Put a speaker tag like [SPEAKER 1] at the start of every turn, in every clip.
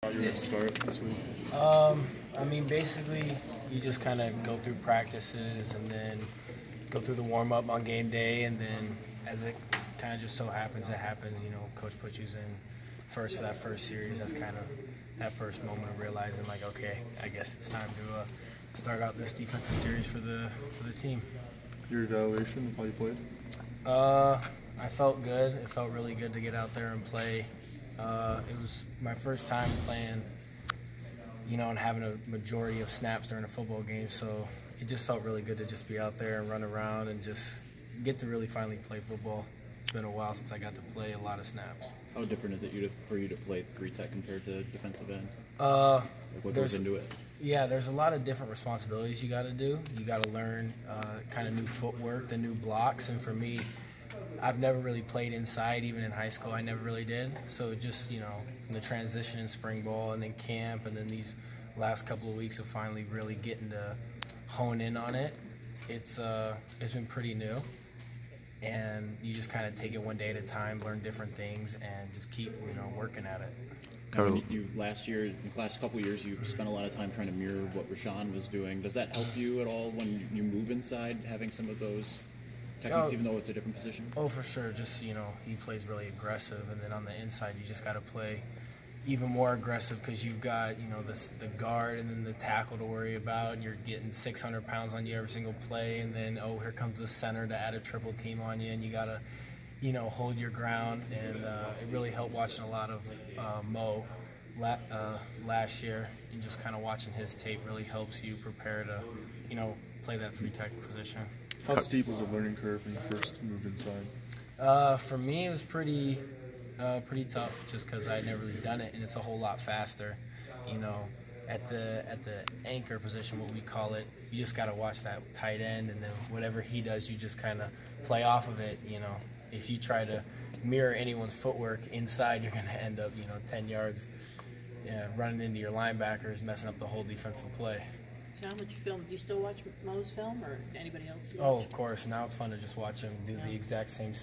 [SPEAKER 1] How you would start this week?
[SPEAKER 2] I mean, basically, you just kind of go through practices and then go through the warm-up on game day, and then as it kind of just so happens, Coach puts you in first for that first series. That's kind of that first moment of realizing, like, okay, I guess it's time to start out this defensive series for the team.
[SPEAKER 1] Your evaluation of how you played?
[SPEAKER 2] I felt good. It felt really good to get out there and play. It was my first time playing, and having a majority of snaps during a football game, so it just felt really good to just be out there and run around and just get to really finally play football. It's been a while since I got to play a lot of snaps.
[SPEAKER 3] How different is it for you to play 3-tech compared to defensive end? What goes into it?
[SPEAKER 2] Yeah, there's a lot of different responsibilities you got to do. You got to learn kind of new footwork, the new blocks, and for me, I've never really played inside. Even in high school, I never really did. So just, from the transition in spring ball and then camp and then these last couple of weeks of finally really getting to hone in on it, it's been pretty new. And you just kind of take it one day at a time, learn different things, and just keep, working at it.
[SPEAKER 3] Carlo, last couple of years, you spent a lot of time trying to mirror what Rashawn was doing. Does that help you at all when you move inside, having some of those techniques, even though it's a different position?
[SPEAKER 2] Oh, for sure. Just, he plays really aggressive, and then on the inside, you just got to play even more aggressive because you've got, the guard and then the tackle to worry about, and you're getting 600 pounds on you every single play, and then, here comes the center to add a triple team on you, and you got to, hold your ground. And it really helped watching a lot of Mo last year, and just kind of watching his tape really helps you prepare to, play that 3-tech position.
[SPEAKER 1] How steep was the learning curve when you first moved inside?
[SPEAKER 2] For me, it was pretty tough, just because I'd never really done it, and it's a whole lot faster. At the anchor position, what we call it, you just got to watch that tight end, and then whatever he does, you just kind of play off of it. If you try to mirror anyone's footwork inside, you're going to end up, 10 yards running into your linebackers, messing up the whole defensive play.
[SPEAKER 4] So how much film? Do you still watch Mo's film, or anybody else?
[SPEAKER 2] Oh, of course. Now it's fun to just watch him do the exact same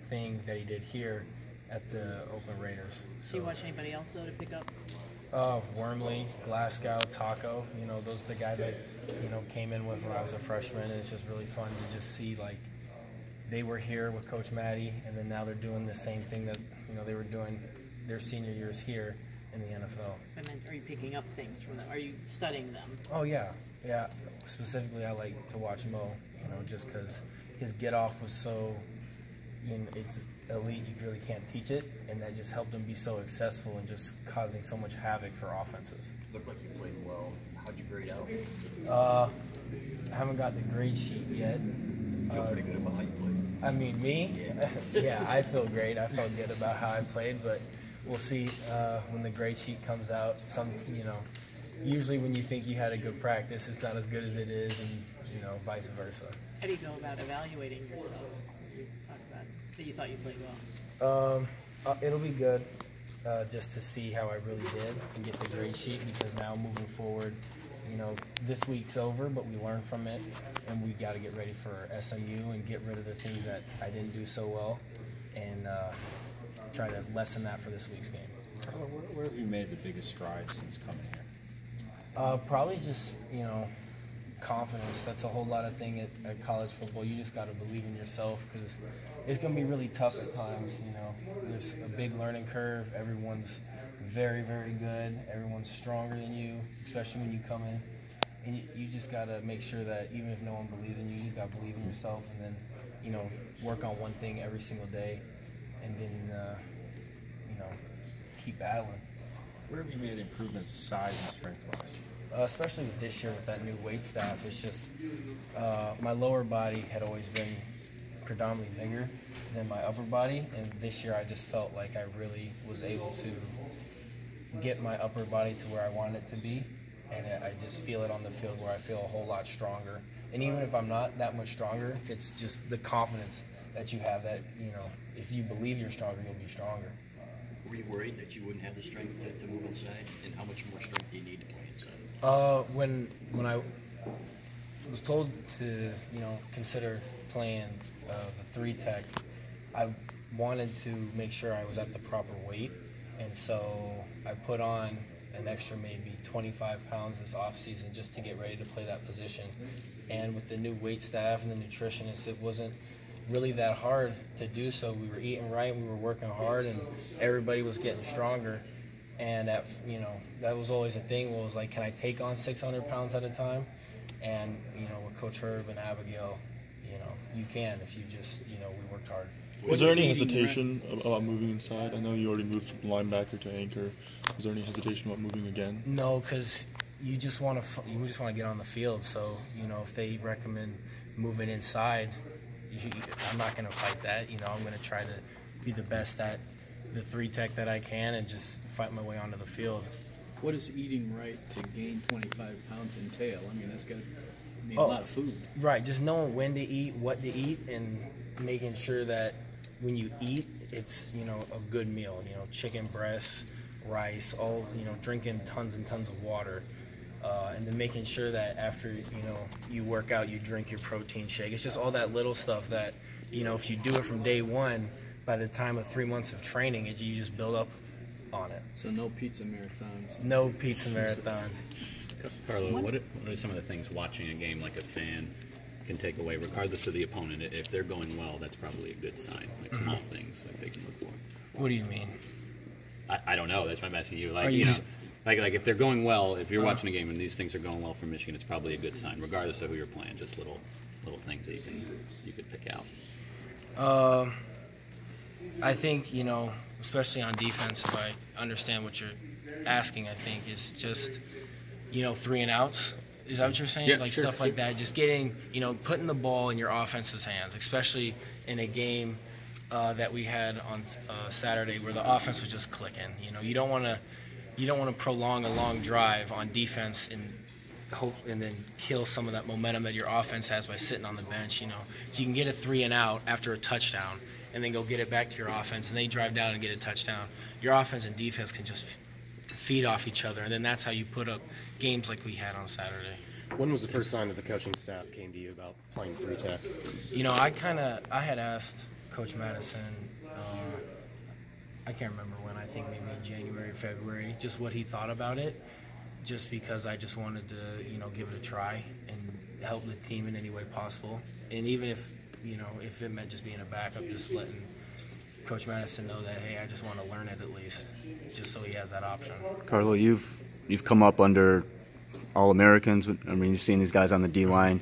[SPEAKER 2] thing that he did here at the Oakland Raiders.
[SPEAKER 4] So you watch anybody else though to pick up?
[SPEAKER 2] Wormley, Glasgow, Taco. Those are the guys I came in with when I was a freshman, and it's just really fun to just see, like, they were here with Coach Matty, and then now they're doing the same thing that they were doing their senior years here in the NFL.
[SPEAKER 4] I meant, are you picking up things from them? Are you studying them?
[SPEAKER 2] Oh yeah. Specifically, I like to watch Mo. Just because his get off was so, it's elite. You really can't teach it, and that just helped him be so successful and just causing so much havoc for offenses.
[SPEAKER 3] Looked like you played well. How'd you grade out?
[SPEAKER 2] I haven't got the grade sheet yet.
[SPEAKER 3] Feel pretty good about how you played.
[SPEAKER 2] I mean, me? Yeah, I feel great. I felt good about how I played, but we'll see when the grade sheet comes out. Usually when you think you had a good practice, it's not as good as it is, and vice versa.
[SPEAKER 4] How do you go about evaluating yourself? Talk about that you thought you played well.
[SPEAKER 2] It'll be good just to see how I really did and get the grade sheet, because now moving forward, this week's over, but we learned from it, and we got to get ready for SMU and get rid of the things that I didn't do so well, and try to lessen that for this week's game.
[SPEAKER 5] Where have you made the biggest strides since coming here?
[SPEAKER 2] Probably just, confidence. That's a whole lot of thing at college football. You just got to believe in yourself, because it's going to be really tough at times. There's a big learning curve. Everyone's very, very good. Everyone's stronger than you, especially when you come in. And you just got to make sure that even if no one believes in you, you just got to believe in yourself, and then, work on one thing every single day, and then, keep battling.
[SPEAKER 5] Where have you made improvements size and strength-wise?
[SPEAKER 2] Especially with this year with that new weight staff, it's just my lower body had always been predominantly bigger than my upper body, and this year I just felt like I really was able to get my upper body to where I wanted it to be, and I just feel it on the field where I feel a whole lot stronger. And even if I'm not that much stronger, it's just the confidence that you have that, if you believe you're stronger, you'll be stronger.
[SPEAKER 6] Were you worried that you wouldn't have the strength to move inside, and how much more strength do you need to play inside?
[SPEAKER 2] When I was told to, consider playing the 3-tech, I wanted to make sure I was at the proper weight, And so I put on an extra maybe 25 pounds this off season just to get ready to play that position. And with the new weight staff and the nutritionists, it wasn't really that hard to do so. We were eating right, we were working hard, and everybody was getting stronger. And that, you know, that was always a thing. Was like, can I take on 600 pounds at a time? And, you know, with Coach Herb and Abigail, you know, you can if you just, you know, we worked hard.
[SPEAKER 1] Was there any hesitation about moving inside? I know you already moved from linebacker to anchor. Was there any hesitation about moving again?
[SPEAKER 2] No, because you just want to get on the field. So, you know, if they recommend moving inside, I'm not going to fight that. You know, I'm going to try to be the best at the 3 tech that I can and just fight my way onto the field.
[SPEAKER 7] What does eating right to gain 25 pounds entail? I mean, that's got to mean a lot of food.
[SPEAKER 2] Right, just knowing when to eat, what to eat, and making sure that when you eat, it's, you know, a good meal. You know, chicken breasts, rice, all, you know, drinking tons and tons of water. And then making sure that after, you know, you work out, you drink your protein shake. It's just all that little stuff that, you know, if you do it from day one, by the time of 3 months of training, you just build up on it.
[SPEAKER 7] So no pizza marathons.
[SPEAKER 2] No pizza marathons.
[SPEAKER 6] Carlo, what are some of the things watching a game like a fan can take away, regardless of the opponent? If they're going well, that's probably a good sign, like small things that they can look for.
[SPEAKER 2] What do you mean?
[SPEAKER 6] I don't know. That's why I'm asking you. Like, you know, like if they're going well, if you're watching a game and these things are going well for Michigan, it's probably a good sign, regardless of who you're playing. Just little things that you could pick out.
[SPEAKER 2] I think, you know, especially on defense, if I understand what you're asking, I think is just, you know, 3 and outs. Is that what you're saying?
[SPEAKER 6] Yeah,
[SPEAKER 2] like
[SPEAKER 6] sure.
[SPEAKER 2] Stuff like that. Just getting, you know, putting the ball in your offense's hands, especially in a game that we had on Saturday where the offense was just clicking. You know, you don't want to prolong a long drive on defense and then kill some of that momentum that your offense has by sitting on the bench. You know, if you can get a 3 and out after a touchdown and then go get it back to your offense and they drive down and get a touchdown, your offense and defense can just feed off each other, and then that's how you put up games like we had on Saturday.
[SPEAKER 8] When was the first time that the coaching staff came to you about playing 3 tech?
[SPEAKER 2] You know, I had asked Coach Madison, I can't remember when, I think maybe in January or February, just what he thought about it, just because I just wanted to, you know, give it a try and help the team in any way possible. And even if, you know, if it meant just being a backup, just letting Coach Madison know that, hey, I just want to learn it at least, just so he has that option.
[SPEAKER 9] Carlo, you've come up under All-Americans. I mean, you've seen these guys on the D-line,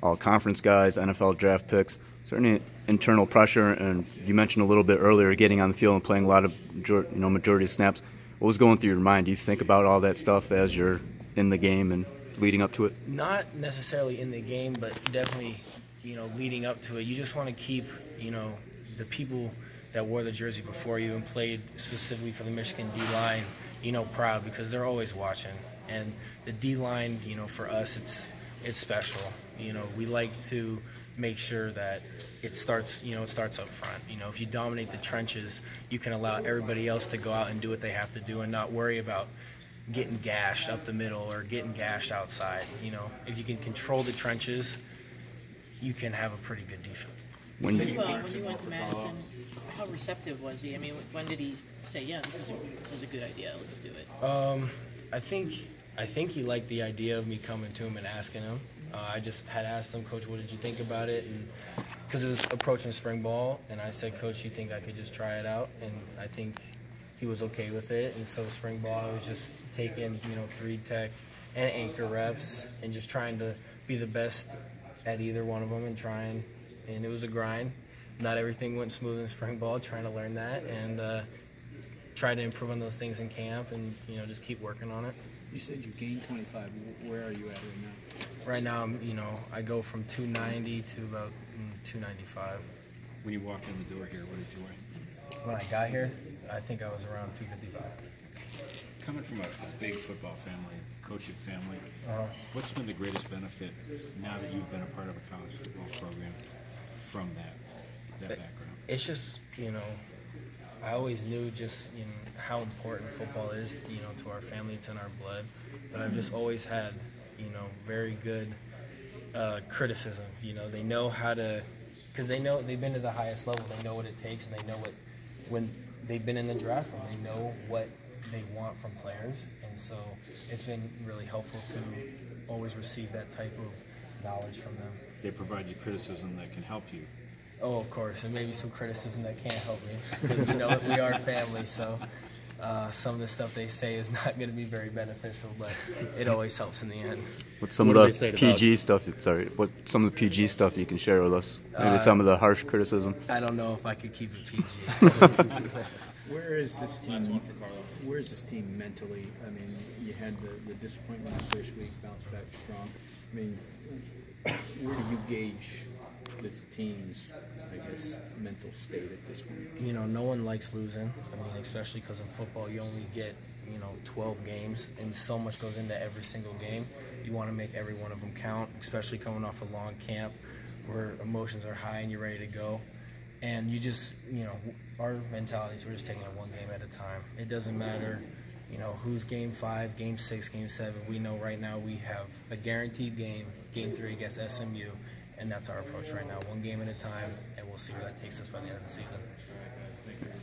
[SPEAKER 9] all-conference guys, NFL draft picks. Is there any internal pressure? And you mentioned a little bit earlier getting on the field and playing a lot of, you know, majority of snaps. What was going through your mind? Do you think about all that stuff as you're in the game and leading up to it?
[SPEAKER 2] Not necessarily in the game, but definitely, you know, leading up to it. You just want to keep, you know, the people that wore the jersey before you and played specifically for the Michigan D-line, you know, proud, because they're always watching. And the D-line, you know, for us, it's special. You know, we like to make sure that it starts up front. You know, if you dominate the trenches, you can allow everybody else to go out and do what they have to do and not worry about getting gashed up the middle or getting gashed outside. You know, if you can control the trenches, you can have a pretty good defense.
[SPEAKER 4] When you went to Madison, how receptive was he? I mean, when did he say, yeah, this is a good idea, let's do it?
[SPEAKER 2] I think he liked the idea of me coming to him and asking him. I just had asked him, Coach, what did you think about it? And because it was approaching spring ball, and I said, Coach, you think I could just try it out? And I think he was okay with it. And so spring ball, I was just taking, you know, 3 tech and anchor reps and just trying to be the best at either one of them and it was a grind. Not everything went smooth in spring ball, trying to learn that and try to improve on those things in camp and, you know, just keep working on it.
[SPEAKER 7] You said you gained 25. Where are you at right now?
[SPEAKER 2] Right now, you know, I go from 290 to about 295.
[SPEAKER 5] When you walked in the door here, what did you weigh?
[SPEAKER 2] When I got here, I think I was around 255.
[SPEAKER 5] Coming from a big football family, coaching family, what's been the greatest benefit now that you've been a part of a college football program from that background?
[SPEAKER 2] It's just, you know, I always knew just, you know, how important football is, you know, to our family. It's in our blood. But I've just always had, you know, very good criticism. You know, they know how to, because they know they've been to the highest level. They know what it takes, and they know what when they've been in the draft room. They know what they want from players, and so it's been really helpful to always receive that type of knowledge from them.
[SPEAKER 5] They provide you criticism that can help you.
[SPEAKER 2] Oh, of course, and maybe some criticism that can't help me, because you know we are family, so some of the stuff they say is not going to be very beneficial, but it always helps in the end.
[SPEAKER 9] What's some of the PG stuff? Sorry, what some of the PG stuff you can share with us? Maybe some of the harsh criticism.
[SPEAKER 2] I don't know if I could keep it PG.
[SPEAKER 7] Where is this team? Where is this team mentally? I mean, you had the disappointment the first week, bounced back strong. I mean, where do you gauge this team's, I guess, mental state at this point?
[SPEAKER 2] You know, no one likes losing. I mean, especially because in football you only get 12 games, and so much goes into every single game. You want to make every one of them count, especially coming off a long camp where emotions are high and you're ready to go. And you just, our mentality is we're just taking it one game at a time. It doesn't matter, who's game 5, game 6, game 7. We know right now we have a guaranteed game 3 against SMU, and that's our approach right now. One game at a time, and we'll see where that takes us by the end of the season.